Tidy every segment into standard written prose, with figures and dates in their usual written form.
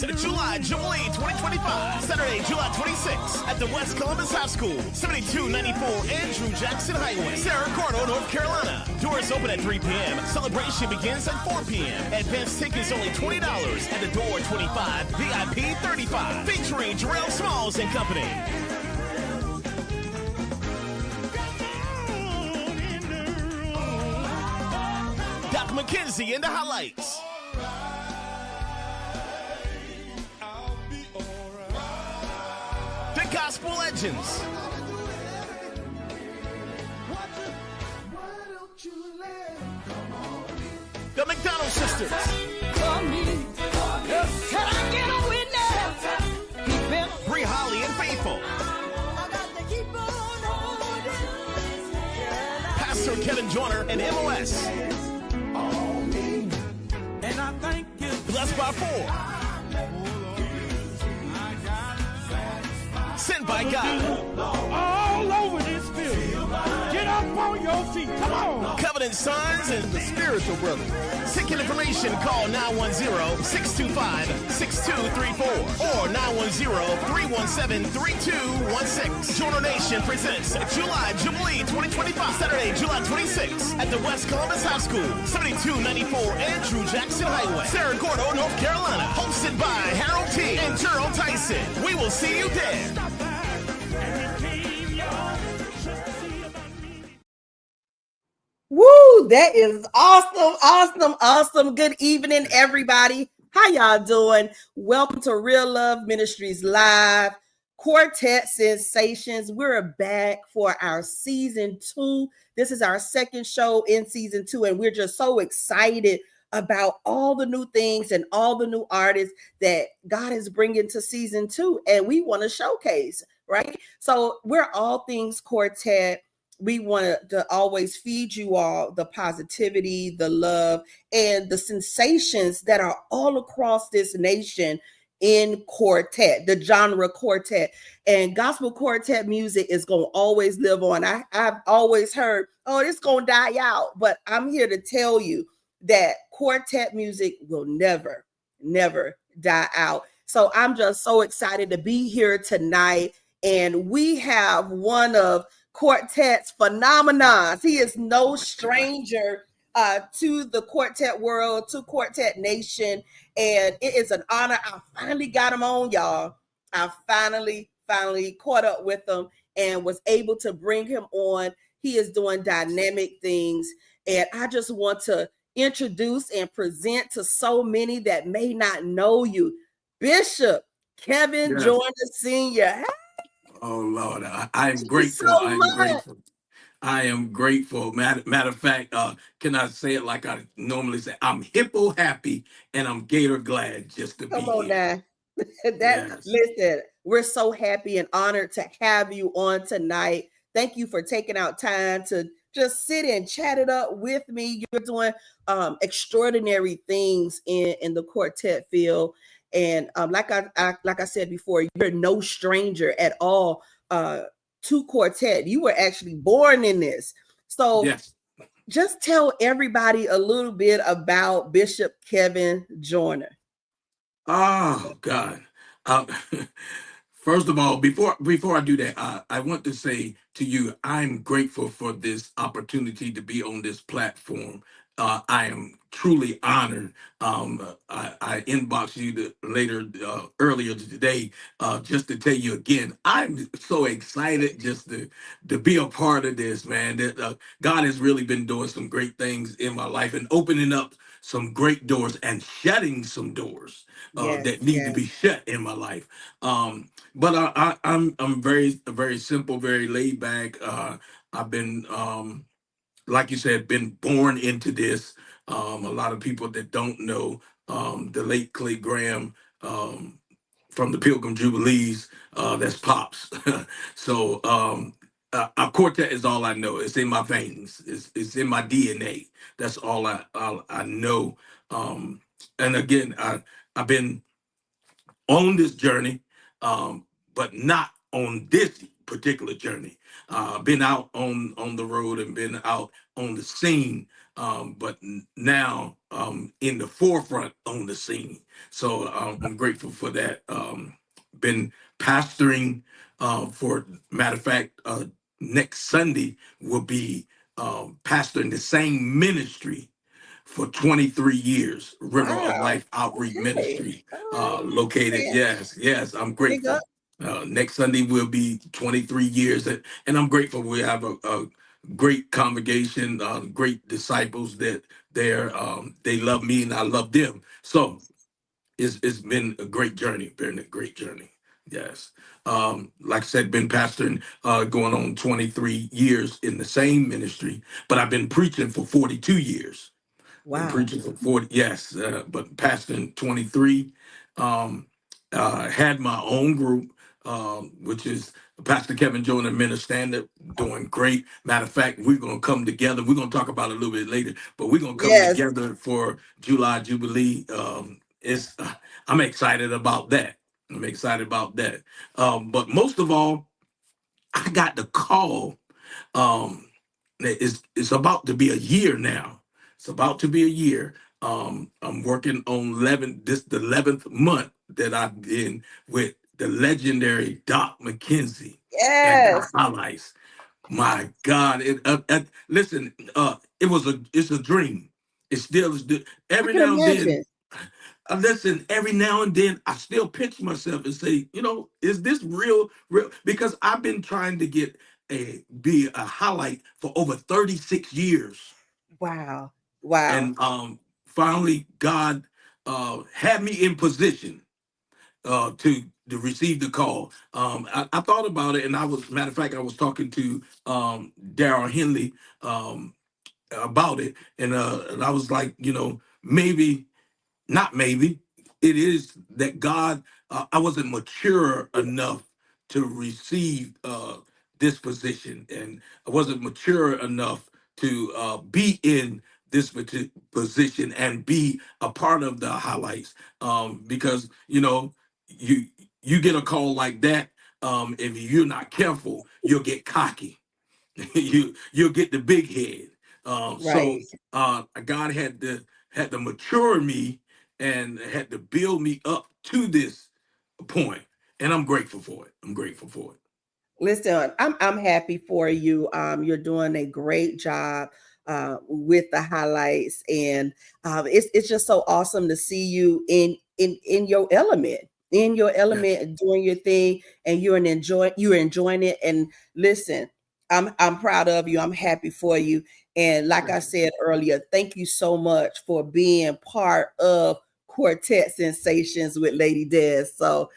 Ministries, July Jubilee 2025, Saturday, July 26th at the West Columbus High School, 7294 Andrew Jackson Highway, Cerro Gordo, North Carolina. Doors open at 3 p.m. Celebration begins at 4 p.m. Advance tickets only $20. At the door, $25. VIP, $35. Featuring Jarrell Smalls and Company. Doc McKenzie in the highlights. The Gospel Legends. The McDonald Sisters. Bree Holly and Faithful. Pastor Kevin Joyner and MOS. And I thank you. Blessed by 4. Sent by God. All over this field. Get up on your feet. Come on. Covenant Sons and the Spiritual Brothers. Ticket information, call 910-625-6234 or 910-317-3216. Joyner Nation presents July Jubilee 2025, Saturday, July 26th at the West Columbus High School, 7294 Andrew Jackson Highway, Cerro Gordo, North Carolina. Hosted by Harold T. and Gerald Tyson. We will see you there. Woo, that is awesome. Good evening, everybody. How y'all doing? Welcome to Real Love Ministries Live Quartet Sensations. We're back for our season 2. This is our second show in season 2, and we're just so excited about all the new things and all the new artists that God is bringing to season 2, and we want to showcase, right? So we're all things quartet. We want to always feed you all the positivity, the love, and the sensations that are all across this nation in quartet, the genre quartet. And gospel quartet music is going to always live on. I've always heard, oh, it's going to die out. But I'm here to tell you that quartet music will never die out. So I'm just so excited to be here tonight. And we have one of Quartet's phenomenons. He is no stranger to the quartet world, to Quartet Nation, and it is an honor. I finally got him on, y'all. I finally caught up with him and was able to bring him on. He is doing dynamic things, and I just want to introduce and present to so many that may not know you, Bishop KEVIN Joyner Sr. Oh, Lord, I am grateful. I am grateful. Matter of fact, can I say it like I normally say? I'm hippo happy and I'm gator glad just to be here. Come on now. Listen, we're so happy and honored to have you on tonight. Thank you for taking out time to just sit and chat it up with me. You're doing extraordinary things in the quartet field. And like I said before, you're no stranger at all to quartet. You were actually born in this. So yes. Just tell everybody a little bit about Bishop KEVIN Joyner. Oh, God. First of all, before I do that, I want to say to you, I'm grateful for this opportunity to be on this platform. I am truly honored. I inboxed you earlier today just to tell you again, I'm so excited just to be a part of this, man. God has really been doing some great things in my life and opening up some great doors and shutting some doors that need to be shut in my life. But I'm very simple, very laid back. I've been like you said, been born into this. A lot of people that don't know the late Clay Graham from the Pilgrim Jubilees, that's Pops. So our quartet is all I know. It's in my veins. It's in my DNA. That's all I know. And again, I've been on this journey, but not on this particular journey. Been out on the road and been out on the scene, but now in the forefront on the scene. So I'm grateful for that. Been pastoring for matter of fact, next Sunday will be pastoring the same ministry for 23 years, River of Wow. Life Outreach Okay. Ministry, All right. located. Man, Yes, I'm big up. grateful. Next Sunday will be 23 years, and I'm grateful we have a great congregation, great disciples that they love me and I love them. So it's been a great journey, been a great journey. Yes. Like I said, been pastoring going on 23 years in the same ministry, but I've been preaching for 42 years. Been Wow. preaching for 40, yes, but pastoring 23. Um, had my own group, which is Pastor Kevin Joyner Men Standard, doing great. Matter of fact, we're going to come together. We're going to talk about it a little bit later, but we're going to come Yes. together for July Jubilee. I'm excited about that. I'm excited about that. But most of all, I got the call. Um, it's about to be a year now. It's about to be a year. I'm working on 11th month that I've been with the legendary Doc McKenzie and the Yes. highlights. My God, listen, it's a dream. It still is. I Every can now and then, imagine. listen, every now and then, I still pinch myself and say, is this real? Real? Because I've been trying to be a highlight for over 36 years, Wow. Wow. and finally, God had me in position to receive the call. I thought about it, and matter of fact, I was talking to Daryl Henley about it, and I was like, maybe not maybe it is that God, I wasn't mature enough to receive this position, and I wasn't mature enough to be in this position and be a part of the highlights, because you you get a call like that, if you're not careful you'll get cocky. You'll get the big head. So Right. God had to mature me and had to build me up to this point, and I'm grateful for it. I'm grateful for it. Listen, I'm happy for you. You're doing a great job with the highlights, and it's just so awesome to see you in your element, Yes, and doing your thing, and you're enjoying it. And listen, I'm proud of you. I'm happy for you. And like I thank you. said earlier, thank you so much for being part of Quartet Sensations with Lady Des. So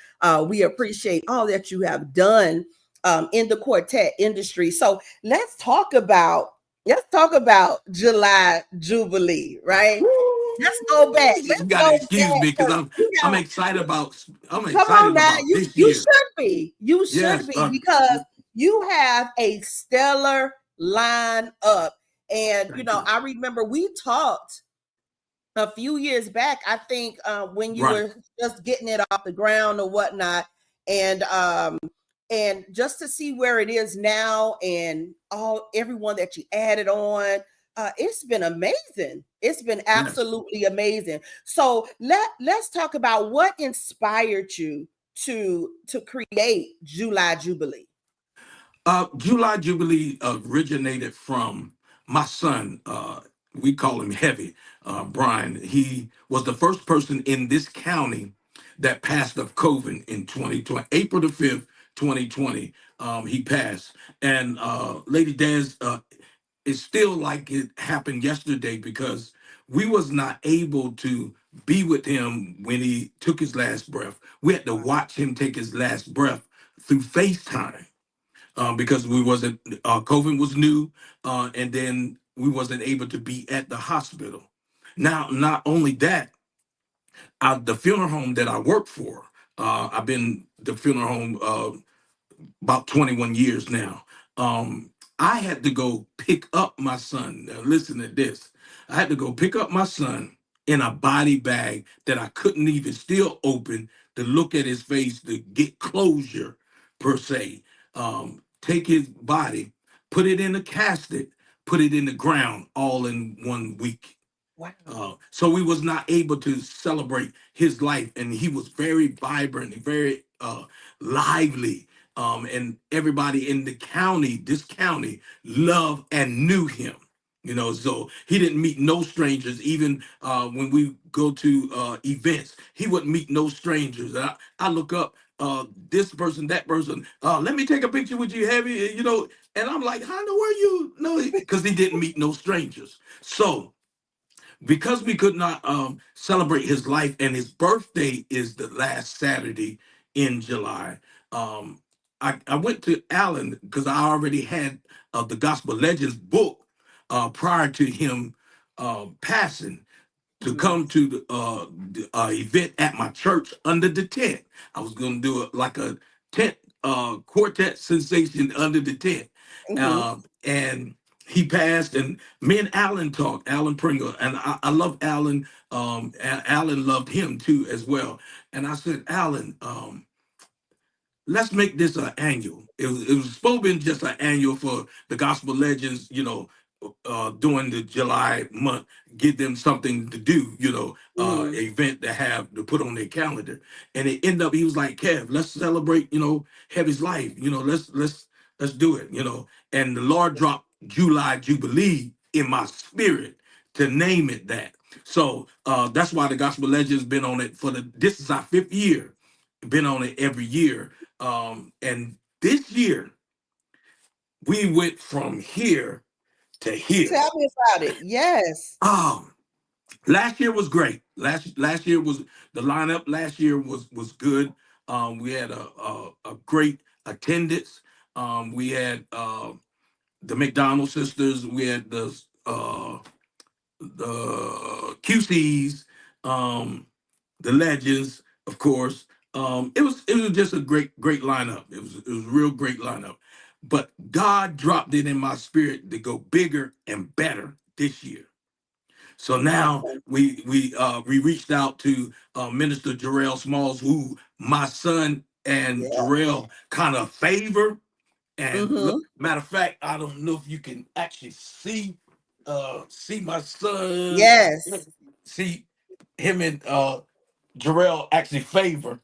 we appreciate all that you have done in the quartet industry. So let's talk about July Jubilee, right? Let's go back. You Let's gotta go excuse back me because because you I'm got excited about I'm come on excited now. about this You year. should be. You should Yes, be because you have a stellar line up. And thank you. I remember we talked a few years back, I think, when you Right. were just getting it off the ground or whatnot, and just to see where it is now and everyone that you added on, it's been amazing. It's been Yes. absolutely amazing. So let's talk about what inspired you to create July Jubilee. July Jubilee originated from my son. We call him Heavy, Brian. He was the first person in this county that passed of COVID in 2020, April the 5th, 2020. He passed. And Lady Des, it's still like it happened yesterday because we was not able to be with him when he took his last breath. We had to watch him take his last breath through FaceTime, because we wasn't COVID was new, and then we wasn't able to be at the hospital. Now, not only that, the funeral home that I work for, I've been the funeral home about 21 years now. I had to go pick up my son. Now, listen to this. I had to go pick up my son in a body bag that I couldn't even still open to look at his face to get closure, per se. Take his body, put it in a casket, put it in the ground all in 1 week. Wow. So we was not able to celebrate his life, and he was very vibrant and very lively. And everybody in the county, this county, loved and knew him. So he didn't meet no strangers. Even when we go to events, he wouldn't meet no strangers. I look up this person, that person. Let me take a picture with you, Heavy. And I'm like, how in the world you know? Because he didn't meet no strangers. So because we could not celebrate his life, and his birthday is the last Saturday in July. I went to Allen because I already had the Gospel Legends book prior to him passing, to come to the event at my church under the tent. I was going to do it like a tent quartet sensation under the tent. Mm-hmm. And he passed, and me and Alan talked, Alan Pringle, and I love Alan. Alan loved him too as well. And I said, Alan, let's make this an annual. It was supposed to be just an annual for the Gospel Legends, during the July month, give them something to do, Mm-hmm. event to have to put on their calendar. And it ended up, he was like, Kev, let's celebrate, Heavy's life, let's do it, And the Lord dropped July Jubilee in my spirit to name it that. So that's why the Gospel Legends been on it this is our 5th year, been on it every year. And this year we went from here to here. Tell me about it. Yes. Um, Last year was great. Last year was the lineup. Last year was good. We had a great attendance. We had the McDonald sisters. We had the QCs, the legends, of course. It was just a great lineup. It was a real great lineup. But God dropped it in my spirit to go bigger and better this year. So now Awesome. we reached out to Minister Jarrell Smalls, who my son and Yeah. Jarrell kind of favor. And Mm-hmm. matter of fact, I don't know if you can actually see my son, Yes. see him and Jarrell actually favor.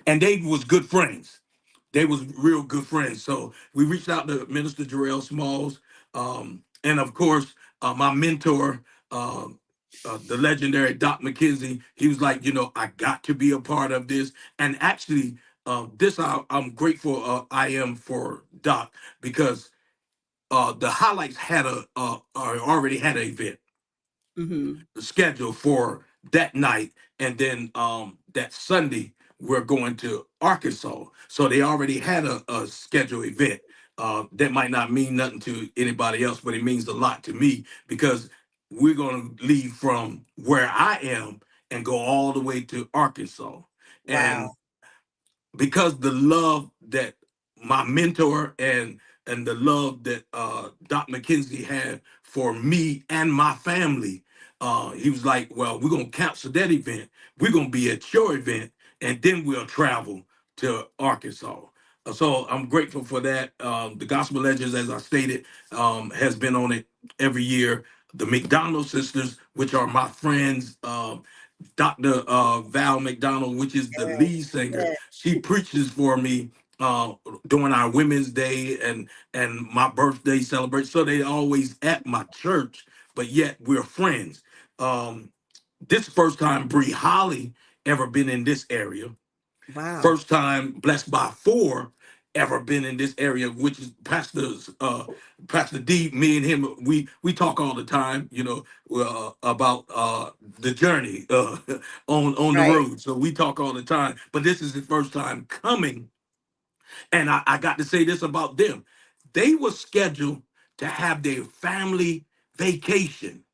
And they was good friends. They was real good friends. So we reached out to Minister Jarrell Smalls, and of course, my mentor, the legendary Doc McKenzie. He was like, I got to be a part of this. And actually, I'm grateful. I am for Doc because the highlights already had an event Mm-hmm. scheduled for that night, and then that Sunday we're going to Arkansas. So they already had a scheduled event. That might not mean nothing to anybody else, but it means a lot to me because we're going to leave from where I am and go all the way to Arkansas. And Wow. because the love that my mentor and the love that Doc McKenzie had for me and my family, he was like, well, we're going to cancel that event. We're going to be at your event, and then we'll travel to Arkansas. So I'm grateful for that. The Gospel Legends, as I stated, has been on it every year. The McDonald sisters, which are my friends, Dr. Val McDonald, which is the lead singer. Yes. She preaches for me uh, during our Women's Day and my birthday celebration. So they always at my church, but yet we're friends. This first time Bree Holly ever been in this area. Wow. First time Blessed by Four ever been in this area, which is Pastor D. Me and him, we talk all the time, about the journey on the Right. road. So we talk all the time. But this is the first time coming, and I got to say this about them. They were scheduled to have their family vacation,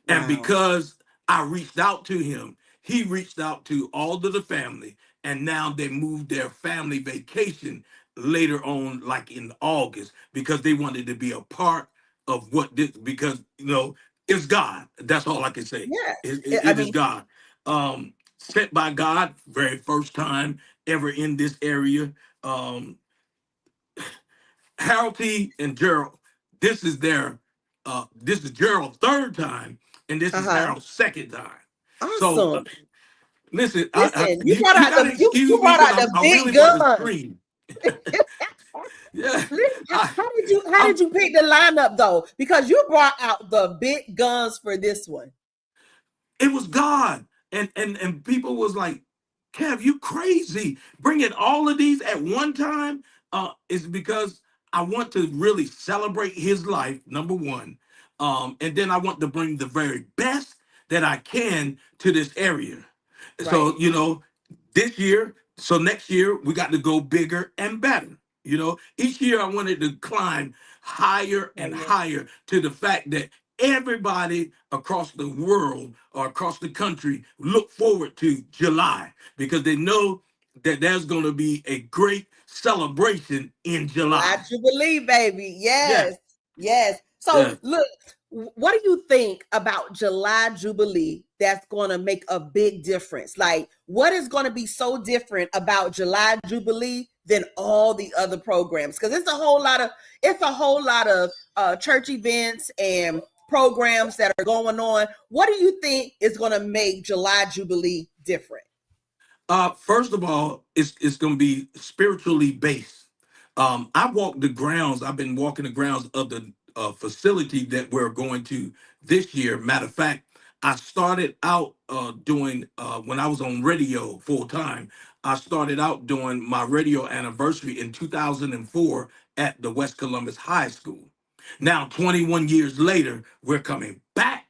and Wow. because I reached out to him, he reached out to all of the family. And now they moved their family vacation later on, like in August, because they wanted to be a part of what this, because, it's God. That's all I can say. Yeah. It, I it is mean, God. Sent by God, very first time ever in this area. Um, Harold T. and Gerald, this is this is Gerald's third time, and this is Uh-huh. Harold's second time. So Awesome. listen, Listen, you you brought out got to the you excuse me brought because out the I big really want to guns. scream. Yeah, Listen, I, how did you pick the lineup though? Because you brought out the big guns for this one. it was God, and people was like, Kev, you crazy bringing all of these at one time. Is because I want to really celebrate his life, number one, and then I want to bring the very best that I can to this area. Right. So this year, so next year we got to go bigger and better. Each year I wanted to climb higher and Amen. higher to the fact that everybody across the world or across the country look forward to July because they know that there's going to be a great celebration in July July. Jubilee, baby. Yeah, Yes. Yes. So yeah. look, what do you think about July Jubilee that's going to make a big difference? Like, what is going to be so different about July Jubilee than all the other programs? Because it's a whole lot of church events and programs that are going on. What do you think is going to make July Jubilee different? First of all, it's going to be spiritually based. I walk the grounds. I've been walking the grounds of the facility that we're going to this year. Matter of fact, I started out doing when I was on radio full time. I started out doing my radio anniversary in 2004 at the West Columbus High School. Now, 21 years later, we're coming back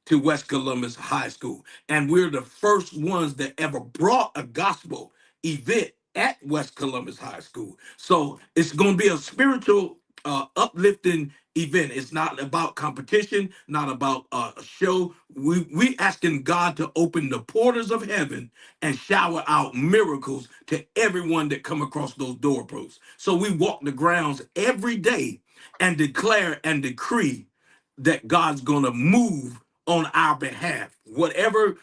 to West Columbus High School. And we're the first ones that ever brought a gospel event at West Columbus High School. So it's going to be a spiritual, uplifting event. It's not about competition, not about a show. We asking God to open the portals of heaven and shower out miracles to everyone that come across those doorposts. So we walk the grounds every day and declare and decree that God's going to move on our behalf. Whatever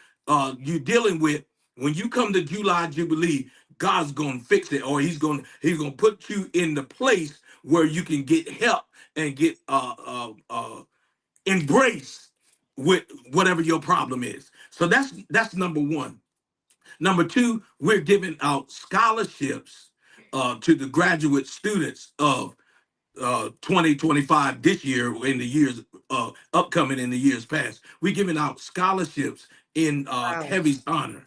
you're dealing with, when you come to July Jubilee, God's going to fix it, or he's going to put you in the place where you can get help and get embraced with whatever your problem is. So that's number one. Number two, we're giving out scholarships to the graduate students of 2025 this year in the years upcoming in the years past. We're giving out scholarships in Wow. KEVIN's honor.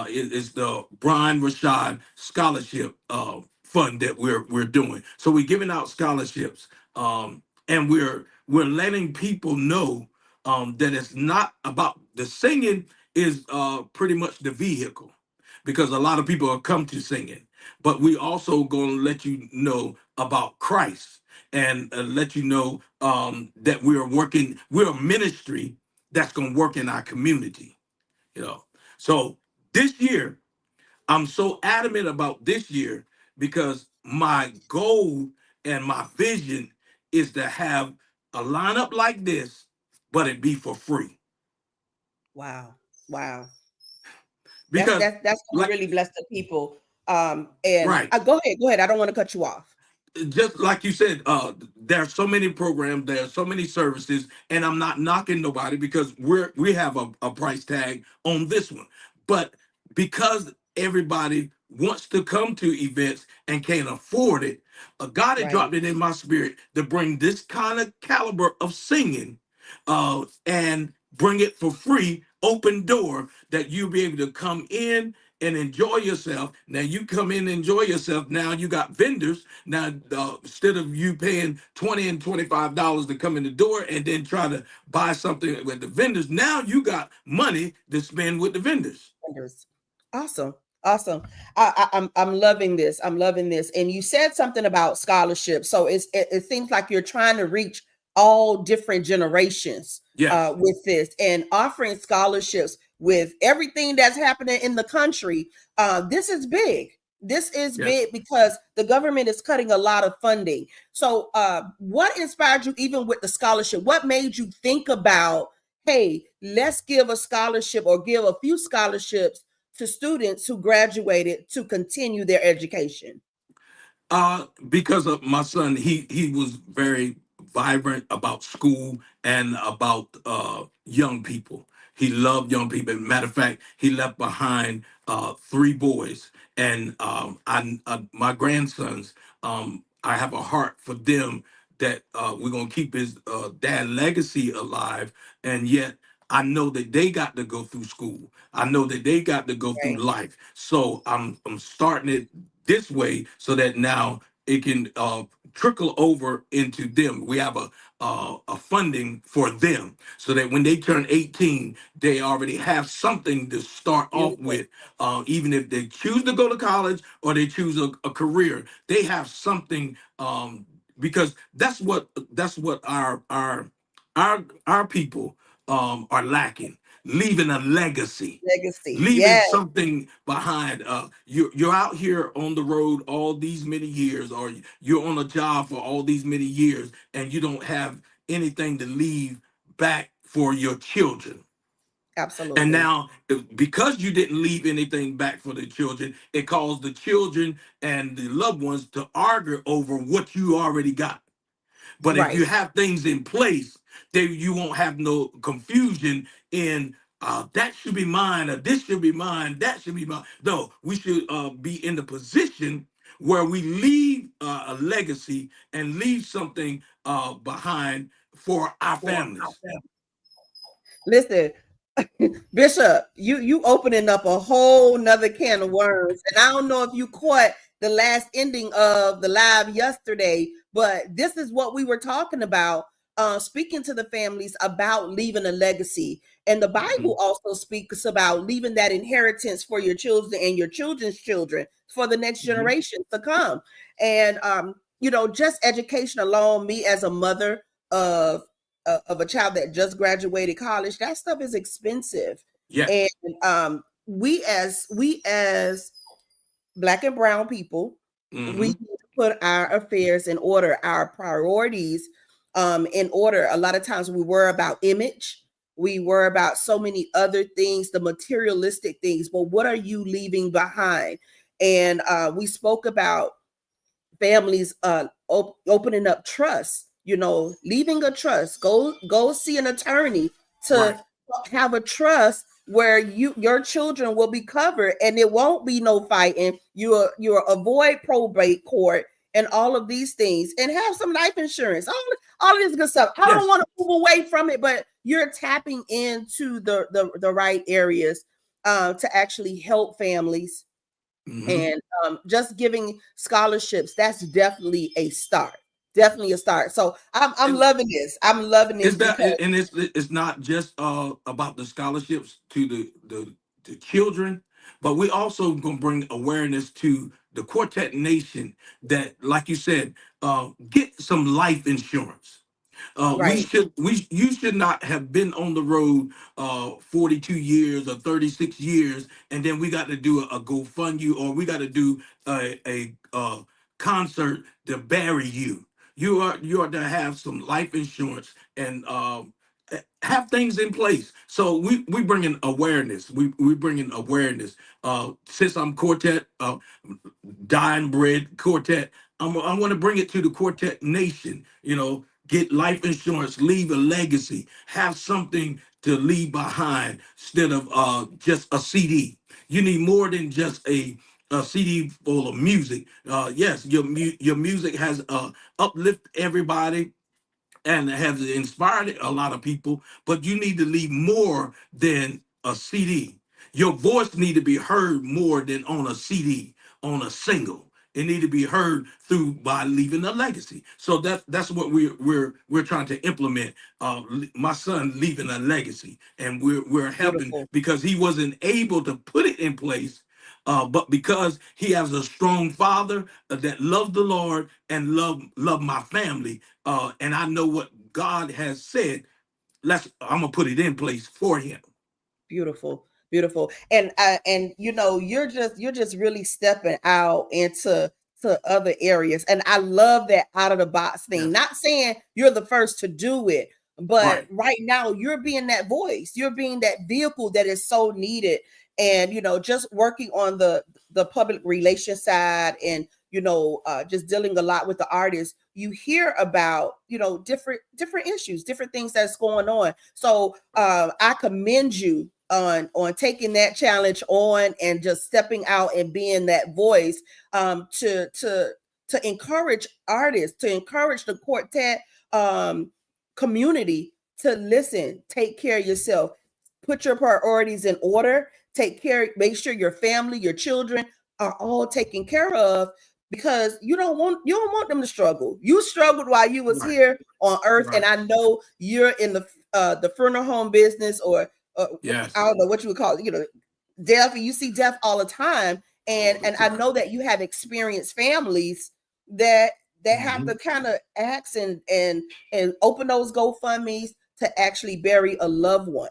It's the Brian Rashad Scholarship Fund that we're doing. So we're giving out scholarships, and we're letting people know that it's not about the singing is pretty much the vehicle because a lot of people are come to singing, but we also going to let you know about Christ and let you know that we're a ministry that's going to work in our community. So this year I'm so adamant about this year because my goal and my vision is to have a lineup like this, but it be for free. Wow. Wow. Because That's gonna like really bless the people. And right, go ahead, go ahead. I don't want to cut you off. just like you said, there are so many programs, there are so many services, and I'm not knocking nobody because we have a price tag on this one. But because everybody wants to come to events and can't afford it, God had Right. dropped it in my spirit to bring this kind of caliber of singing and bring it for free, open door that you'll be able to come in and enjoy yourself. Now you come in and enjoy yourself. Now you got vendors. Now instead of you paying $20 and $25 to come in the door and then try to buy something with the vendors, now you got money to spend with the vendors. Awesome. Awesome. I'm loving this. I'm loving this. And you said something about scholarships. So it seems like you're trying to reach all different generations Yes. with this and offering scholarships with everything that's happening in the country. This is big. This is Yes. big because the government is cutting a lot of funding. So what inspired you even with the scholarship? What made you think about, hey, let's give a scholarship or give a few scholarships to students who graduated to continue their education? Because of my son, he was very vibrant about school and about young people. He loved young people. Matter of fact, he left behind 3 boys, and my grandsons. I have a heart for them that we're gonna keep his dad legacy alive, and yet I know that they got to go through school. I know that they got to go through Right. life. So I'm starting it this way so that now it can trickle over into them. We have a funding for them so that when they turn 18, they already have something to start off Beautiful. with. Even if they choose to go to college or they choose a career, they have something because that's what our people are lacking, leaving a legacy, Legacy. leaving Yes, something behind. You're out here on the road all these many years, or you're on a job for all these many years, and you don't have anything to leave back for your children. And absolutely. now, because you didn't leave anything back for the children, it caused the children and the loved ones to argue over what you already got. But if Right. you have things in place, then you won't have no confusion in that should be mine, or this should be mine, that should be mine. No, we should be in the position where we leave a legacy and leave something behind for our families. Listen, Bishop, you opening up a whole nother can of worms. And I don't know if you caught the last ending of the live yesterday, but this is what we were talking about, speaking to the families about leaving a legacy. And the Mhm. Bible also speaks about leaving that inheritance for your children and your children's children for the next Mhm. generation to come. And just education alone, me as a mother of of a child that just graduated college, that stuff is expensive. And Yes. we as Black and brown people, we Hmm. need to put our affairs in order, our priorities in order. A lot of times we worry about image, we worry about so many other things, the materialistic things, but what are you leaving behind? And we spoke about families opening up trust, leaving a trust, go see an attorney Right. to have a trust where your children will be covered and it won't be no fighting. You'll avoid probate court and all of these things, and have some life insurance, all of this good stuff. I don't Yes. want to move away from it, but you're tapping into the right areas to actually help families. Hmm. And just giving scholarships, that's definitely a start. Definitely a start. So I'm loving this. I'm loving this It's that, because and it's not just about the scholarships to the children, but we also gonna bring awareness to the Quartet Nation that, like you said, get some life insurance. right, You should not have been on the road 42 years or 36 years, and then we got to do a GoFund or we got to do a concert to bury you. You are to have some life insurance and have things in place. So we bring in awareness. We bring in awareness. Since I'm Quartet, Dying Bread Quartet. I want to bring it to the Quartet Nation. Get life insurance, leave a legacy, have something to leave behind instead of just a CD. You need more than just a CD full of music. Yes, your music has uplift everybody and has inspired a lot of people, but you need to leave more than a CD. Your voice need to be heard more than on a CD, on a single. It need to be heard through by leaving a legacy. So that's what we're trying to implement. My son leaving a legacy, and we're helping beautiful, because he wasn't able to put it in place. But because he has a strong father that loves the Lord and love my family, and I know what God has said. I'm gonna put it in place for him. beautiful, beautiful. And you're just really stepping out into to other areas. And I love that out of the box thing. Yes. Not saying you're the first to do it, but Right. right now you're being that voice, you're being that vehicle that is so needed. And just working on the public relations side, and just dealing a lot with the artists, you hear about, different issues, different things that's going on. So I commend you on taking that challenge on and just stepping out and being that voice, to encourage artists, to encourage the quartet community to listen, take care of yourself, put your priorities in order, make sure your family, your children are all taken care of, because you don't want them to struggle. You struggled while you was here on earth. And I know you're in the funeral home business, or Yes. I don't know what you would call it, death, and you see death all the time. And I know that you have experienced families that have to kind of ask and open those GoFundMe's to actually bury a loved one.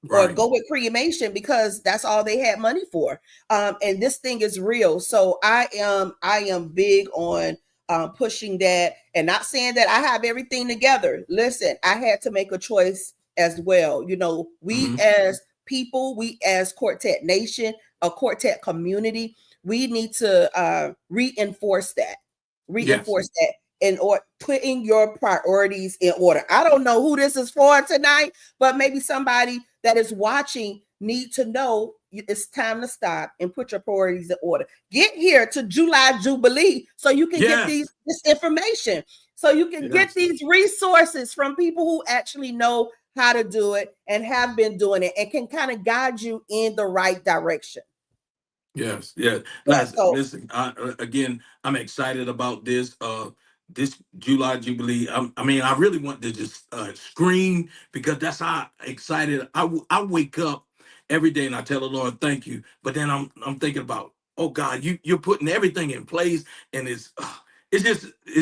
Or go with cremation, because that's all they had money for. And this thing is real. So I am big on pushing that, and not saying that I have everything together. Listen, I had to make a choice as well. We as people, we as Quartet Nation, a Quartet community, we need to reinforce that. And or putting your priorities in order. I don't know who this is for tonight, but maybe somebody that is watching need to know it's time to stop and put your priorities in order. Get here to July Jubilee so you can get this information, so you can get these resources from people who actually know how to do it and have been doing it and can kind of guide you in the right direction. Yes. Listen, again, I'm excited about this July Jubilee. I really want to just scream, because that's how excited I wake up every day, and I tell the Lord thank you. But then I'm thinking about, oh God, you're putting everything in place, and it's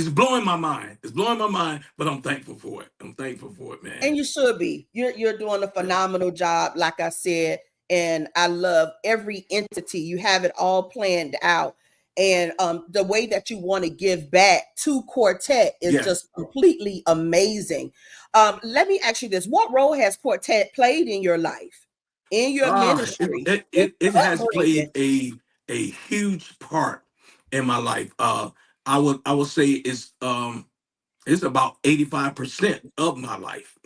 blowing my mind. It's blowing my mind, but I'm thankful for it. I'm thankful for it, man. And you should be. You're doing a phenomenal job, like I said. And I love every entity. You have it all planned out. And the way that you want to give back to Quartet is just completely amazing. Let me ask you this. What role has Quartet played in your life, in your ministry? It has played a huge part in my life. I would say it's about 85% of my life.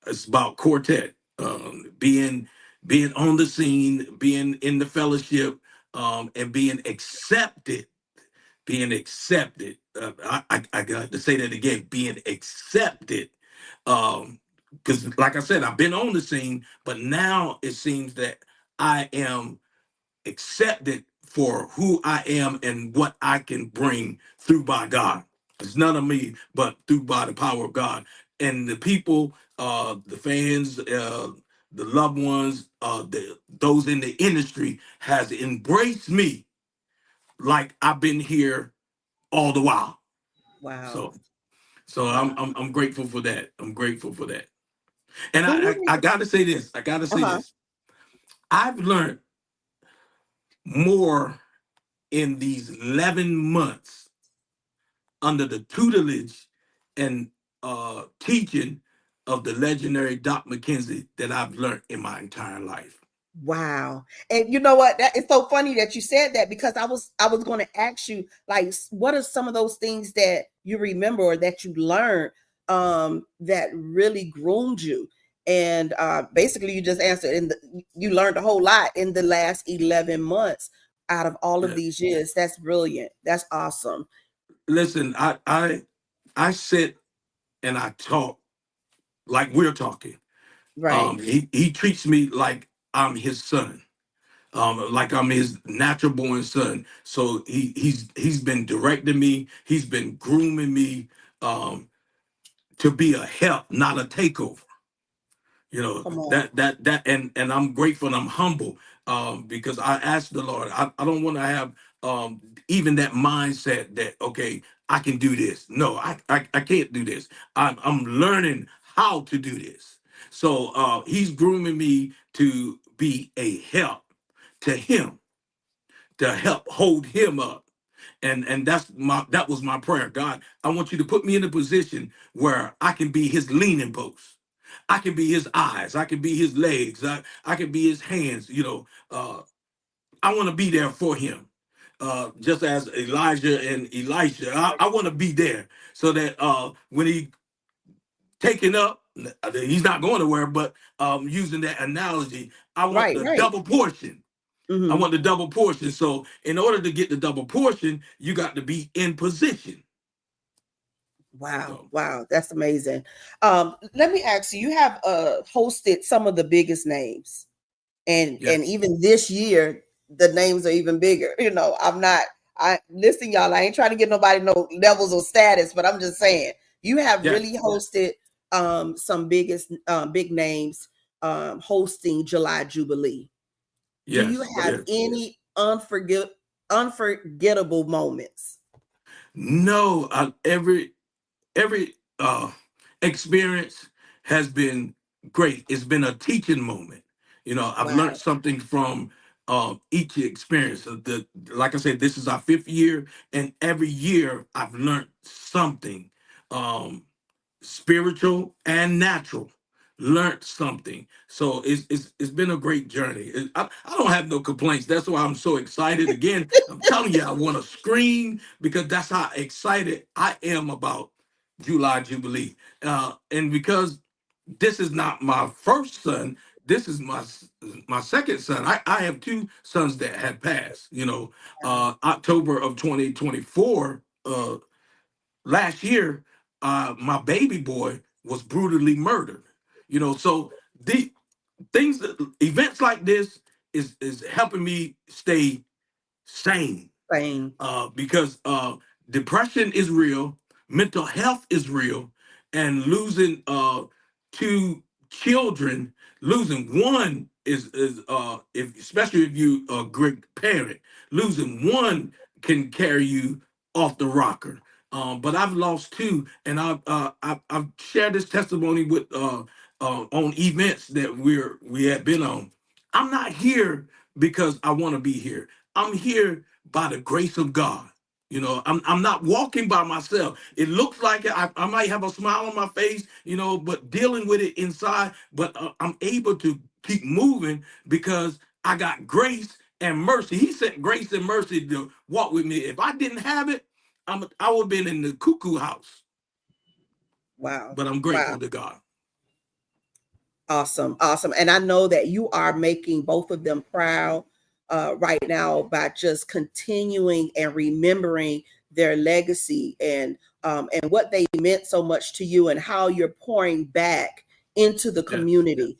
It's about Quartet. Being on the scene, being in the fellowship, and being accepted. I got to say that again, being accepted. Because like I said, I've been on the scene, but now it seems that I am accepted for who I am and what I can bring through by God. It's none of me, but through by the power of God. And the people, the fans, the loved ones, those in the industry has embraced me like I've been here all the while. Wow. So I'm grateful for that. I'm grateful for that. And I gotta say this. This. I've learned more in these 11 months under the tutelage and teaching of the legendary Doc McKenzie that I've learned in my entire life. Wow. And you know what? That it's so funny that you said that, because I was going to ask you, like, what are some of those things that you remember or that you learned that really groomed you? And basically you just answered, you learned a whole lot in the last 11 months out of all of these years. That's brilliant. That's awesome. Listen, I sit and I talk like we're talking. Right. He treats me like I'm his son, like I'm his natural born son. So he's been directing me. He's been grooming me to be a help, not a takeover. That and I'm grateful and I'm humble because I asked the Lord. I don't want to have even that mindset that, okay, I can do this. No, I can't do this. I'm learning how to do this. So he's grooming me to be a help to him, to help hold him up. And that was my prayer. God, I want you to put me in a position where I can be his leaning post. I can be his eyes. I can be his legs. I can be his hands. I want to be there for him. just as Elijah and Elisha. I want to be there so that when he taken up, he's not going nowhere. But using that analogy, I want Right, the right. double portion. I Hmm. want the double portion. So in order to get the double portion, you got to be in position. Wow, So wow, that's amazing. Let me ask you, you have hosted some of the biggest names, and yes, even this year the names are even bigger. You know, I listen, y'all, I ain't trying to get nobody no levels of status, but I'm just saying you have yes, really hosted some biggest big names hosting July Jubilee. Do you yes, have yes. any unforgettable moments? No, every experience has been great. It's been a teaching moment. You know, I've learned Wow. something from each experience. Like I said, this is our fifth year, and every year I've learned something. Um, Spiritual and natural. Learned something. So it's been a great journey. I don't have no complaints. That's why I'm so excited. Again, I'm telling you, I want to scream because that's how excited I am about July Jubilee. And because this is not my first son, this is my second son. I have two sons that had passed. You know, October of 2024. Last year, my baby boy was brutally murdered. You know, so the things that events like this is helping me stay sane Same. because depression is real, mental health is real, and losing two children, losing one is if especially if you a great parent, losing one can carry you off the rocker. But I've lost two, and I've shared this testimony with on events that we have been on. I'm not here because I want to be here. I'm here by the grace of God. You know, I'm not walking by myself. It looks like I might have a smile on my face, you know, but dealing with it inside. But I'm able to keep moving because I got grace and mercy. He sent grace and mercy to walk with me. If I didn't have it, I would have been in the cuckoo house. Wow. But I'm Wow. grateful to God. Awesome. Awesome. And I know that you are making both of them proud right now by just continuing and remembering their legacy and what they meant so much to you and how you're pouring back into the Yes. community,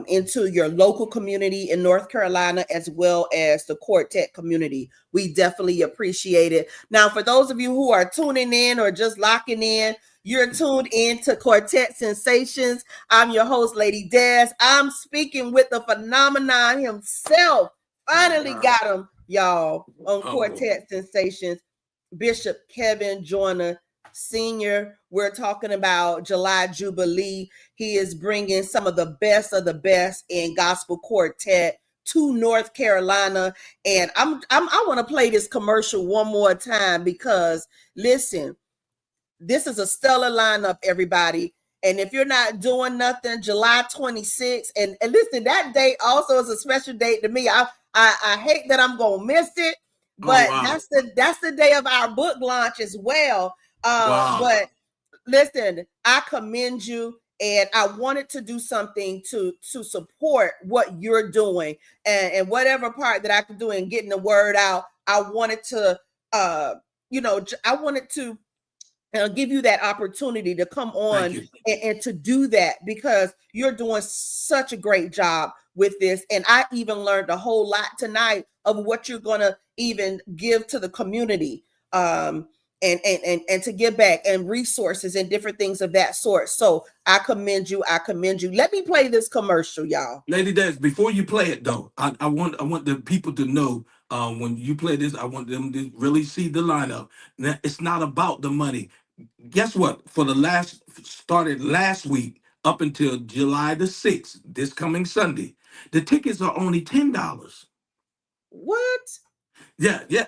into your local community in North Carolina, as well as the Quartet community. We definitely appreciate it. Now, for those of you who are tuning in or just locking in, you're tuned in to Quartet Sensations. I'm your host, Lady Des. I'm speaking with the phenomenon himself. My Finally God. got him, y'all, on Oh, Quartet Sensations. Bishop KEVIN Joyner Sr. We're talking about July Jubilee. He is bringing some of the best in gospel quartet to North Carolina. And I want to play this commercial one more time because listen, this is a stellar lineup, everybody. And if you're not doing nothing, July 26th, and listen, that date also is a special date to me. I hate that I'm gonna miss it, oh but wow. that's the day of our book launch as well. Wow. But listen, I commend you, and I wanted to do something to support what you're doing, and whatever part that I could do in getting the word out. I wanted to, I wanted to give you that opportunity to come Thank on you. and to do that because you're doing such a great job with this. And I even learned a whole lot tonight of what you're going to even give to the community, and to give back and resources and different things of that sort. So I commend you. I commend you. Let me play this commercial, y'all. Lady Des, before you play it though, I want the people to know when you play this, I want them to really see the lineup. Now, it's not about the money. Guess what? For the last started last week up until July the 6th, this coming Sunday, the tickets are only $10. What? Yeah, yeah.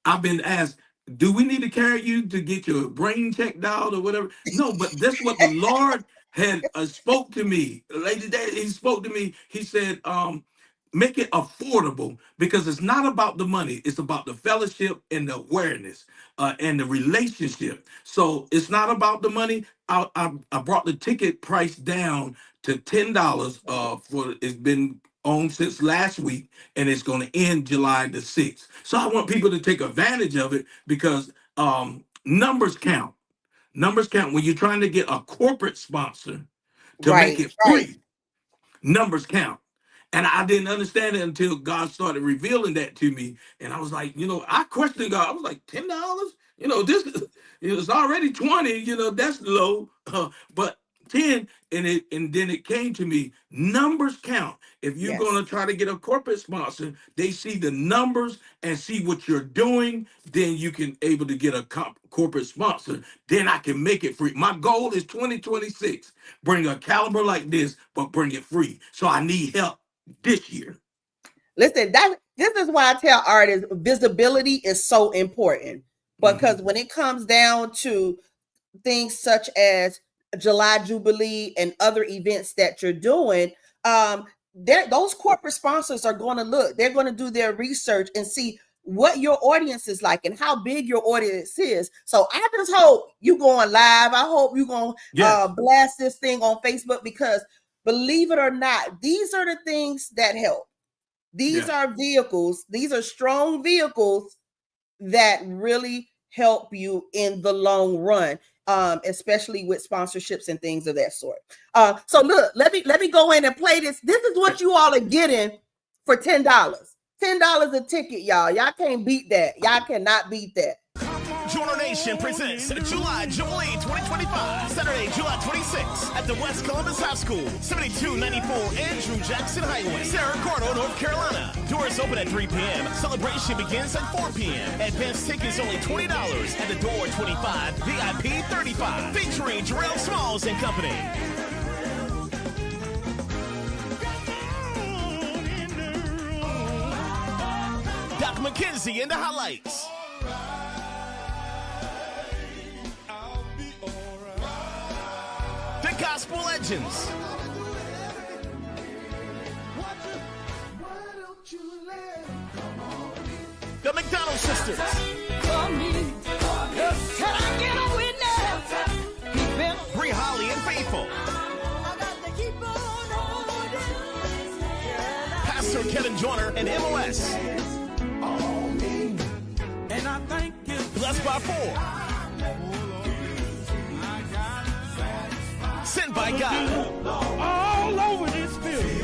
I've been asked, do we need to carry you to get your brain checked out or whatever? No, but that's what the Lord had spoke to me. Lady Day, he spoke to me. He said, make it affordable, because it's not about the money. It's about the fellowship and the awareness and the relationship. So it's not about the money. I brought the ticket price down to $10 for it's been on since last week, and it's going to end July the 6th. So I want people to take advantage of it, because numbers count. Numbers count. When you're trying to get a corporate sponsor to make Right, it right. free, numbers count. And I didn't understand it until God started revealing that to me. And I was like, I questioned God. I was like, $10? This it's already 20, that's low. But 10, and then it came to me, numbers count. If you're Yes. gonna try to get a corporate sponsor, they see the numbers and see what you're doing, then you can able to get a corporate sponsor. Then I can make it free. My goal is 2026. Bring a caliber like this, but bring it free. So I need help this year. Listen, this is why I tell artists visibility is so important, because when it comes down to things such as July Jubilee and other events that you're doing, those corporate sponsors are going to look, they're going to do their research and see what your audience is like and how big your audience is. So I just hope you going live. I hope you going to blast this thing on Facebook, because believe it or not, these are the things that help. These are vehicles. These are strong vehicles that really help you in the long run, especially with sponsorships and things of that sort. So look, let me go in and play this. This is what you all are getting for $10. $10 a ticket, y'all. Y'all can't beat that. Y'all cannot beat that. Joyner Nation presents July Jubilee 2025, Saturday, July 26th at the West Columbus High School, 7294 Andrew Jackson Highway, Cerro Gordo, North Carolina. Doors open at 3 p.m. Celebration begins at 4 p.m. Advance tickets only $20. At the door, $25. VIP, $35. Featuring Jarrell Smalls and Company. Doc McKenzie in the highlights. The Gospel Legends. The McDonald Sisters. Bree Holly and Faithful. Pastor Kevin Joyner and MOS. And I thank you. Blessed by 4. Sent by God. All over this building.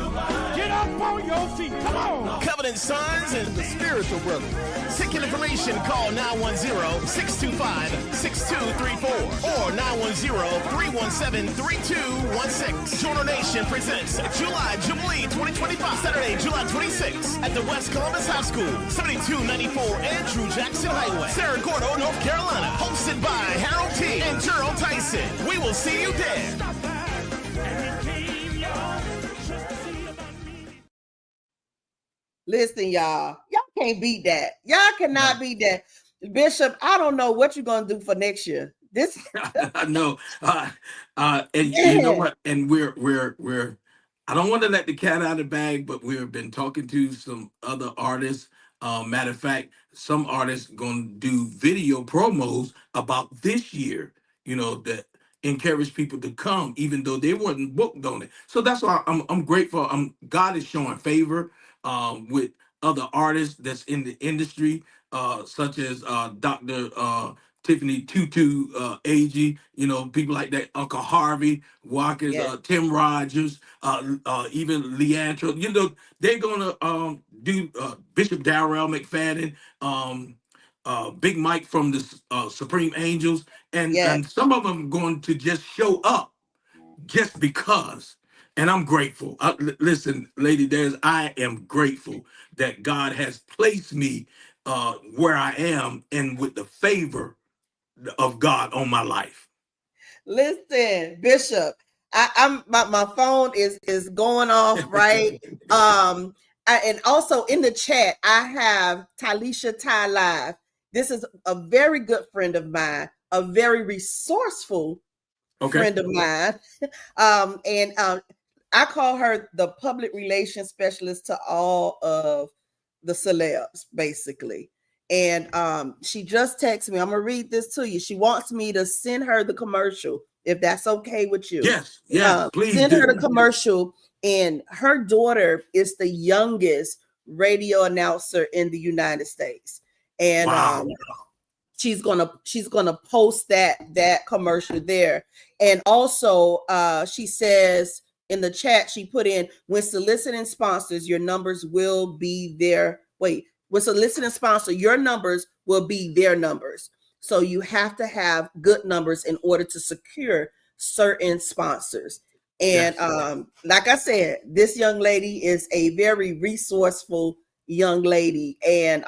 Get up on your feet. Come on. Covenant Sons and the Spiritual Brothers. Ticket information, call 910-625-6234 or 910-317-3216. Joyner Nation presents July Jubilee 2025, Saturday, July 26th at the West Columbus High School, 7294 Andrew Jackson Highway, Cerro Gordo, North Carolina. Hosted by Harold T. and Gerald Tyson. We will see you there. Listen, y'all can't beat that. Y'all cannot beat that. Bishop, I don't know what you're going to do for next year. This I know. And you know what? And we're I don't want to let the cat out of the bag, but we've been talking to some other artists. Matter of fact, some artists going to do video promos about this year, that encourage people to come, even though they wasn't booked on it. So that's why I'm grateful. God is showing favor with other artists that's in the industry, such as Dr. Tiffany Tutu Agee, people like that, Uncle Harvey Watkins, Tim Rogers, even Leandro. They're gonna do Bishop Darrell McFadden, Big Mike from the Supreme Angels, and some of them going to just show up just because. And I'm grateful. Listen, Lady Des, I am grateful that God has placed me where I am and with the favor of God on my life. Listen, Bishop, I'm my phone is going off, right? And also in the chat, I have Talisha Ty Live. This is a very good friend of mine, a very resourceful friend of mine. I call her the public relations specialist to all of the celebs, basically. And she just texted me. I'm gonna read this to you. She wants me to send her the commercial, if that's okay with you. Yes, please send her do. the commercial. And her daughter is the youngest radio announcer in the United States. And Wow. she's gonna post that commercial there. And also she says in the chat, she put in, when soliciting sponsors, your numbers will be there. Wait, when soliciting sponsor, your numbers will be their numbers. So you have to have good numbers in order to secure certain sponsors. And like I said, this young lady is a very resourceful young lady, and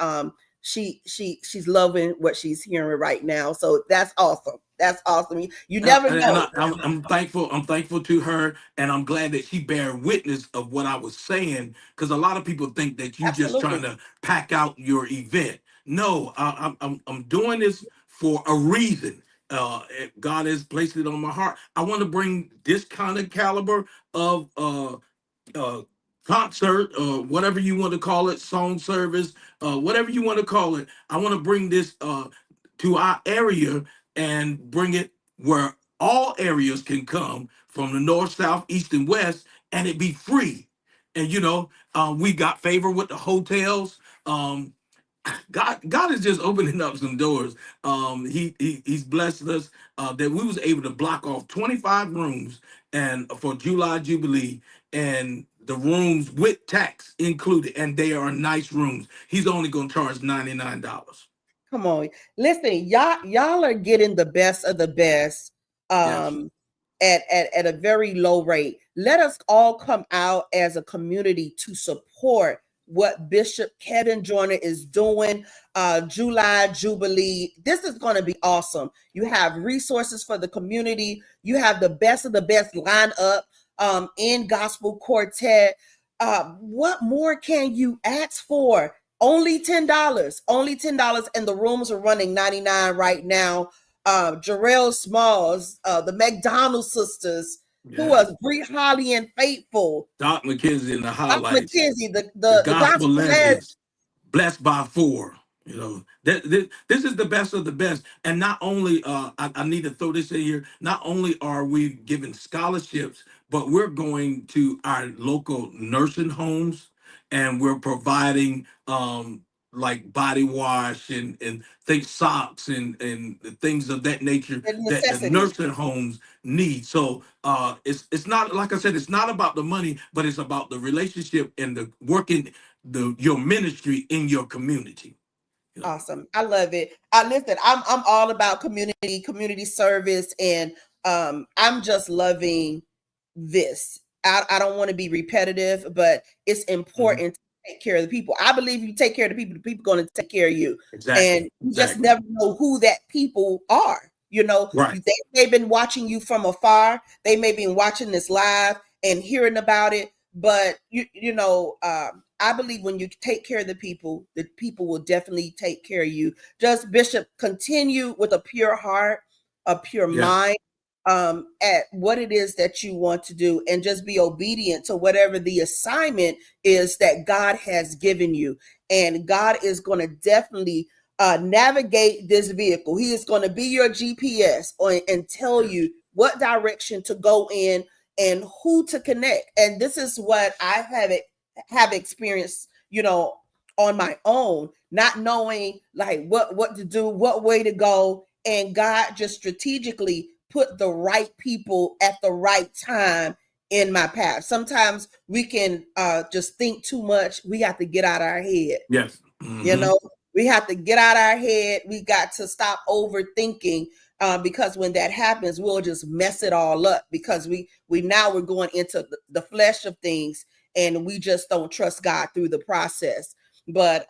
she's loving what she's hearing right now. So that's awesome. That's awesome. You never know. And I'm thankful. I'm thankful to her, and I'm glad that she bear witness of what I was saying, because a lot of people think that you just trying to pack out your event. No, I'm doing this for a reason. God has placed it on my heart. I want to bring this kind of caliber of concert, or whatever you want to call it, song service, whatever you want to call it. I want to bring this to our area and bring it where all areas can come from the north, south, east, and west, and it be free. And we got favor with the hotels. God is just opening up some doors. He's blessed us that we was able to block off 25 rooms and for July Jubilee, and the rooms with tax included, and they are nice rooms. He's only going to charge $99. Come on, listen, y'all are getting the best of the best at a very low rate. Let us all come out as a community to support what Bishop KEVIN Joyner is doing. July Jubilee. This is going to be awesome. You have resources for the community. You have the best of the best lineup in Gospel Quartet. What more can you ask for? Only $10. Only $10, and the rooms are running $99 right now. Jarrell Smalls, the McDonald sisters, who was Bree Holly and Faithful. Doc McKenzie in the highlights. Doc McKenzie, the gospel legends. Blessed by four. This is the best of the best. And not only, I need to throw this in here, not only are we giving scholarships, but we're going to our local nursing homes, and we're providing like body wash and things, socks and things of that nature that the nursing homes need. So it's not, like I said, it's not about the money, but it's about the relationship and the working your ministry in your community. Awesome. I love it. Listen, I'm all about community service, and I'm just loving this. I don't want to be repetitive, but it's important to take care of the people. I believe you take care of the people are going to take care of you. Exactly. And you just never know who that people are. Right. They've been watching you from afar. They may be watching this live and hearing about it, but I believe when you take care of the people will definitely take care of you. Just, Bishop, continue with a pure heart, a pure mind, at what it is that you want to do, and just be obedient to whatever the assignment is that God has given you. And God is going to definitely navigate this vehicle. He is going to be your GPS and tell you what direction to go in and who to connect. And this is what I have experienced, on my own, not knowing like what to do, what way to go. And God just strategically put the right people at the right time in my path. Sometimes we can just think too much. We have to get out of our head. Yes. We have to get out of our head. We got to stop overthinking, because when that happens, we'll just mess it all up, because we're going into the flesh of things, and we just don't trust God through the process. But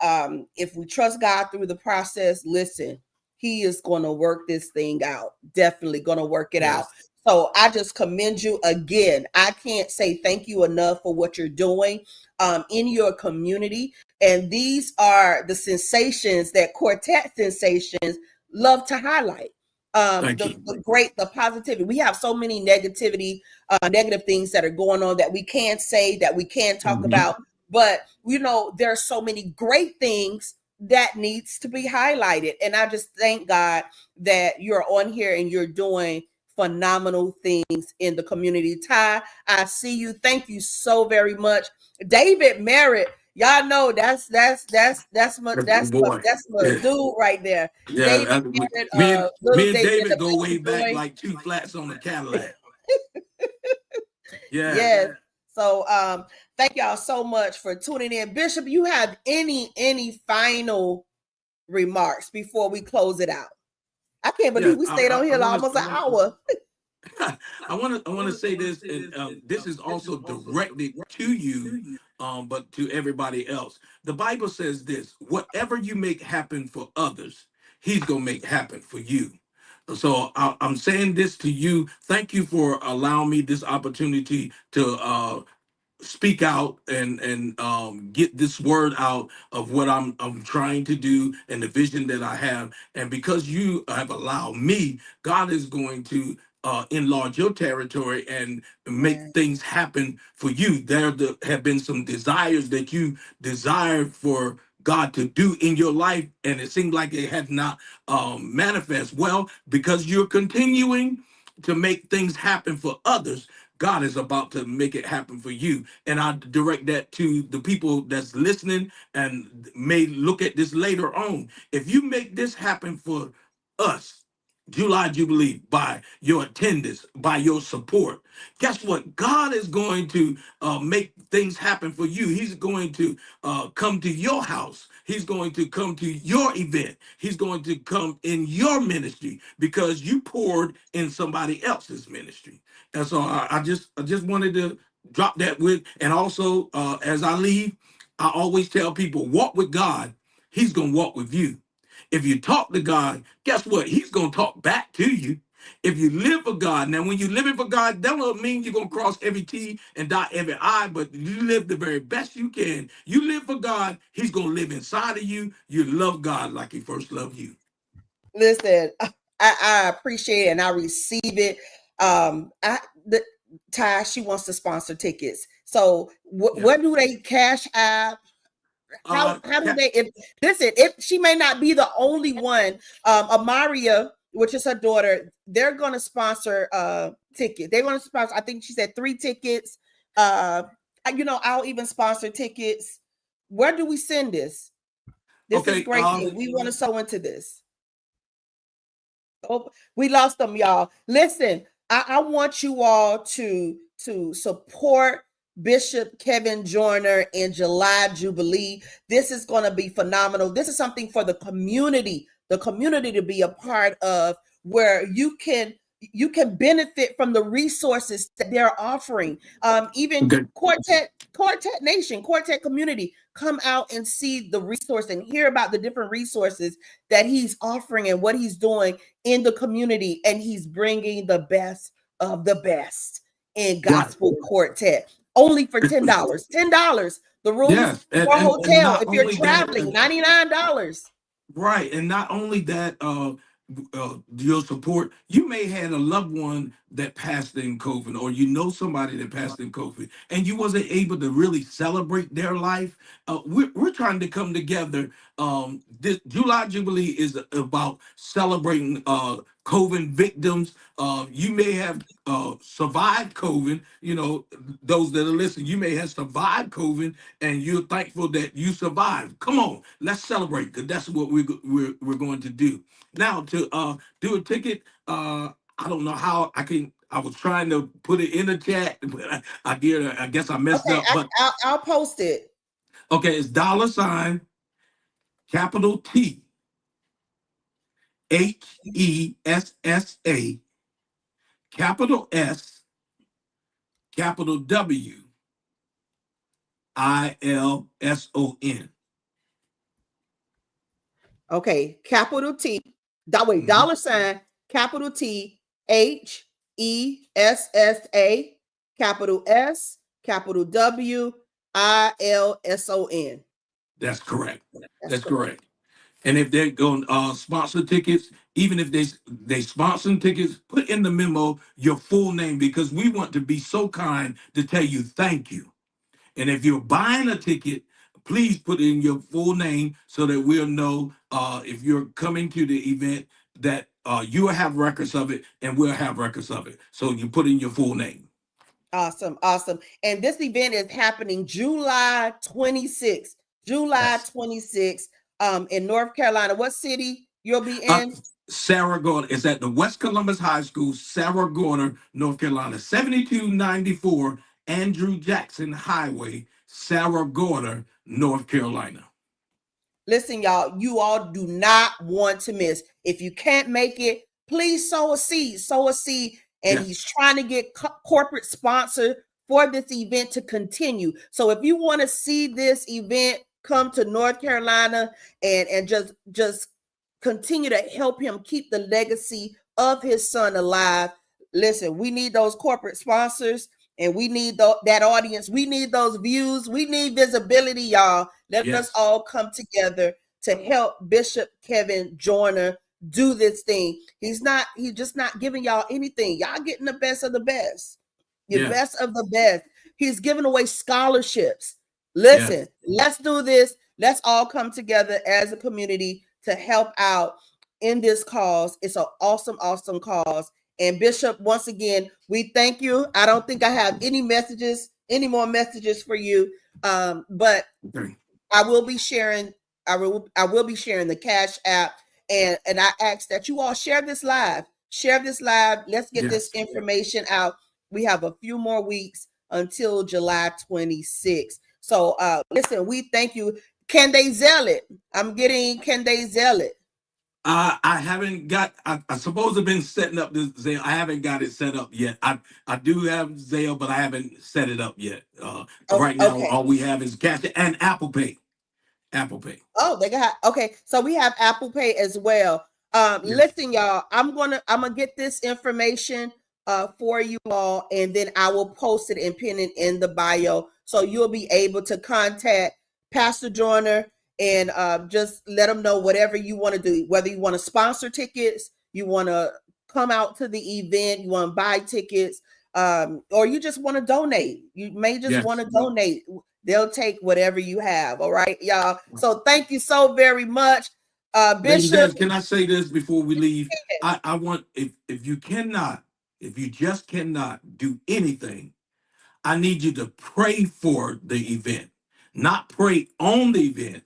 if we trust God through the process, listen, He is going to work this thing out. Definitely going to work it out. So I just commend you again. I can't say thank you enough for what you're doing in your community. And these are the sensations that Quartet Sensations love to highlight. the positivity. We have so many negative things that are going on that we can't say, that we can't talk about. But there's so many great things that needs to be highlighted. And I just thank God that you're on here and you're doing phenomenal things in the community. Ty, I see you. Thank you so very much. David Merritt, y'all know that's my dude right there. Yeah, David me Merritt, and David go way back like two flats on a Cadillac. Yeah. Yes. So thank y'all so much for tuning in. Bishop, you have any final remarks before we close it out? I can't believe we stayed on here almost an hour. I want to say this, and this is also directed to you, but to everybody else. The Bible says this: whatever you make happen for others, He's gonna make happen for you. So I'm saying this to you. Thank you for allowing me this opportunity to speak out and get this word out of what I'm trying to do and the vision that I have. And because you have allowed me, God is going to enlarge your territory and make things happen for you. Have been some desires that you desired for God to do in your life, and it seemed like it had not manifest. Well, because you're continuing to make things happen for others, God is about to make it happen for you. And I direct that to the people that's listening and may look at this later on. If you make this happen for us, July Jubilee, by your attendance, by your support, guess what? God is going to make things happen for you. He's going to come to your house. He's going to come to your event. He's going to come in your ministry because you poured in somebody else's ministry. And so I just wanted to drop that with, and also as I leave, I always tell people, walk with God. He's going to walk with you. If you talk to God, guess what? He's going to talk back to you. If you live for God, now when you're living for God, that don't mean you're going to cross every T and dot every I, but you live the very best you can. You live for God, He's going to live inside of you. You love God like He first loved you. Listen, I appreciate it and I receive it. Ty, she wants to sponsor tickets. So what do they cash app? How do they, if she may not be the only one, Amaria, which is her daughter, they're going to sponsor tickets. They're going to sponsor, I think she said 3 tickets. I'll even sponsor tickets. Where do we send this? This is great. We want to sew into this. Oh, we lost them, y'all. Listen, I want you all to support Bishop KEVIN Joyner in July Jubilee. This is going to be phenomenal. This is something for the community to be a part of, where you can benefit from the resources that they're offering. Even Quartet Nation, Quartet community, come out and see the resource and hear about the different resources that he's offering and what he's doing in the community. And he's bringing the best of the best in Gospel Quartet. Only for $10. $10. The room or hotel. If you're traveling, $99. Right. And not only that, your support, you may have a loved one that passed in COVID, or somebody that passed in COVID, and you wasn't able to really celebrate their life. We're trying to come together. This July Jubilee is about celebrating COVID victims. You may have survived COVID. Those that are listening, you may have survived COVID, and you're thankful that you survived. Come on, let's celebrate, because that's what we're going to do. Now, to do a ticket, I don't know how I can. I was trying to put it in the chat, but I guess I messed up. But I'll post it. Okay, it's $, capital T, HESSA, capital S, capital W, ILSON. Okay, capital T, $, capital T, HESSA, capital S, capital W, ILSON. That's correct. That's correct. And if they're going to sponsor tickets, Even if they sponsor tickets, put in the memo your full name, because we want to be so kind to tell you thank you. And if you're buying a ticket, please put in your full name so that we'll know if you're coming to the event, that you'll have records of it and we'll have records of it. So you put in your full name. Awesome. Awesome. And this event is happening July 26th. July 26th in North Carolina. What city you'll be in? Sarah Gorder. It's at the West Columbus High School, Sarah Gorder, North Carolina. 7294 Andrew Jackson Highway, Sarah Gorder, North Carolina. Listen, y'all, you all do not want to miss. If you can't make it, please sow a seed. Sow a seed. And Yes. he's trying to get corporate sponsor for this event to continue. So if you want to see this event come to North Carolina and just continue to help him keep the legacy of his son alive, listen, we need those corporate sponsors and we need that audience. We need those views. We need visibility, y'all. Let us all come together to help Bishop KEVIN Joyner do this thing. He's just not giving y'all anything. Y'all getting the best of the best. The best of the best. He's giving away scholarships. Listen, let's do this. Let's all come together as a community to help out in this cause. It's an awesome, awesome cause. And Bishop, once again, we thank you. I don't think I have any more messages for you. But I will be sharing. I will be sharing the Cash App, and I ask that you all share this live. Share this live. Let's get this information out. We have a few more weeks until July 26th. So listen, we thank you. Can they zell it? Can they zell it? I haven't got. I suppose I've been setting up this Zelle. I haven't got it set up yet. I do have Zelle, but I haven't set it up yet. Right now, all we have is Cash and Apple Pay. Apple Pay. Oh, they got So we have Apple Pay as well. Listen, y'all. I'm gonna get this information for you all, and then I will post it and pin it in the bio, so you'll be able to contact Pastor Joyner and just let them know whatever you want to do, whether you want to sponsor tickets, you want to come out to the event, you want to buy tickets, or you just want to donate. You may just want to donate. They'll take whatever you have. All right, y'all. So thank you so very much. Bishop, can I say this before we leave? I want, if you just cannot do anything, I need you to pray for the event. Not pray on the event,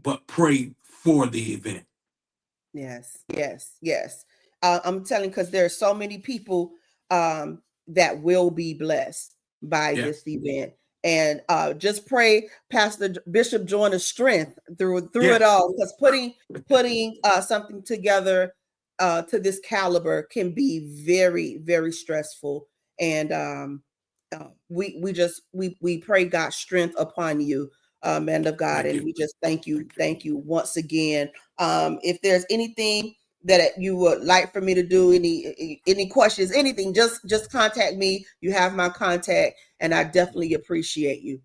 but pray for the event. Yes. I'm telling, because there are so many people that will be blessed by this event. And just pray Pastor Bishop Joyner's strength through it all, because putting something together to this caliber can be very, very stressful. And we pray God's strength upon you, man of God. And we just thank you once again. If there's anything that you would like for me to do, any questions, anything, just contact me. You have my contact, and I definitely appreciate you.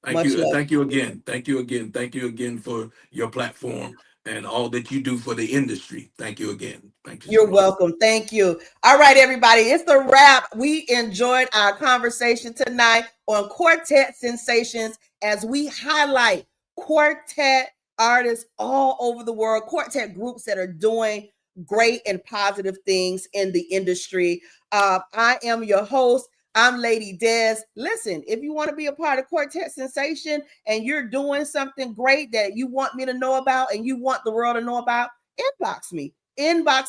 Thank you. Thank you again. Thank you again. Thank you again for your platform and all that you do for the industry. Thank you again. Thank you. You're welcome. Thank you. All right, everybody. It's a wrap. We enjoyed our conversation tonight on Quartet Sensations as we highlight quartet artists all over the world, quartet groups that are doing great and positive things in the industry. I am your host. I'm Lady Des. Listen, if you want to be a part of Quartet Sensation and you're doing something great that you want me to know about and you want the world to know about, inbox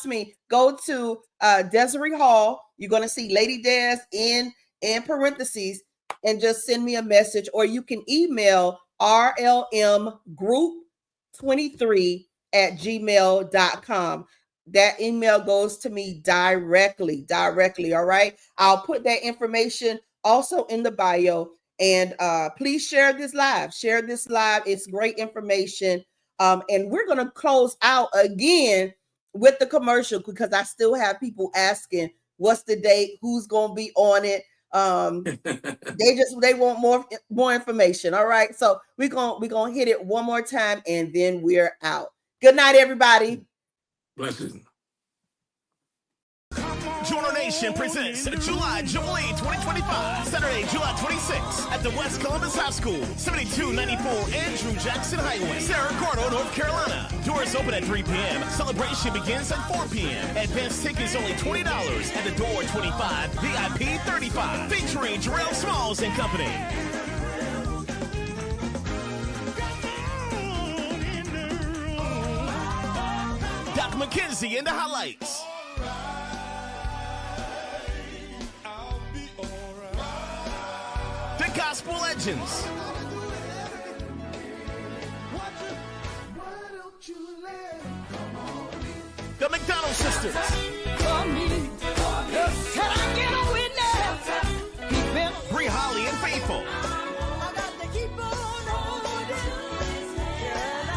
me. Go to Desiree Hall. You're going to see Lady Des in parentheses, and just send me a message, or you can email rlmgroup23@gmail.com. That email goes to me directly. All right. I'll put that information also in the bio, and please share this live. It's great information. And we're going to close out again with the commercial, because I still have people asking what's the date, who's going to be on it. They want more information. All right. So we're going to hit it one more time, and then we're out. Good night, everybody. Blessings. Nation presents July Jubilee 2025, Saturday, July 26th at the West Columbus High School, 7294 Andrew Jackson Highway, Cerro Gordo, North Carolina. Doors open at 3 p.m. Celebration begins at 4 p.m. Advance tickets only $20. At the door, $25. VIP, $35. Featuring Jarrell Smalls and Company. Doc McKenzie in the highlights. The Gospel Legends. The McDonald Sisters. Bree Holly and Faithful.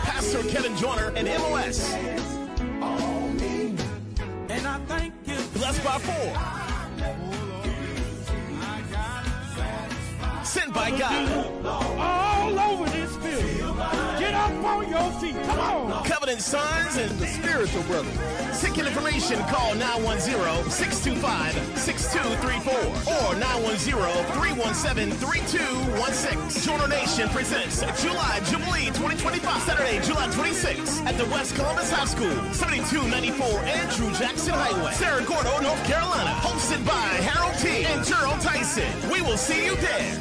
Pastor Kevin Joyner and MOS. And I thank you. Blessed by 4. Sent by God. All over this field. Get up on your feet. Come on. Covenant Sons and the Spiritual Brothers. Ticket information, call 910-625-6234 or 910-317-3216. Joiner Nation presents July Jubilee 2025, Saturday, July 26th at the West Columbus High School, 7294 Andrew Jackson Highway, Cerro Gordo, North Carolina. Hosted by Harold T. and Gerald Tyson. We will see you there.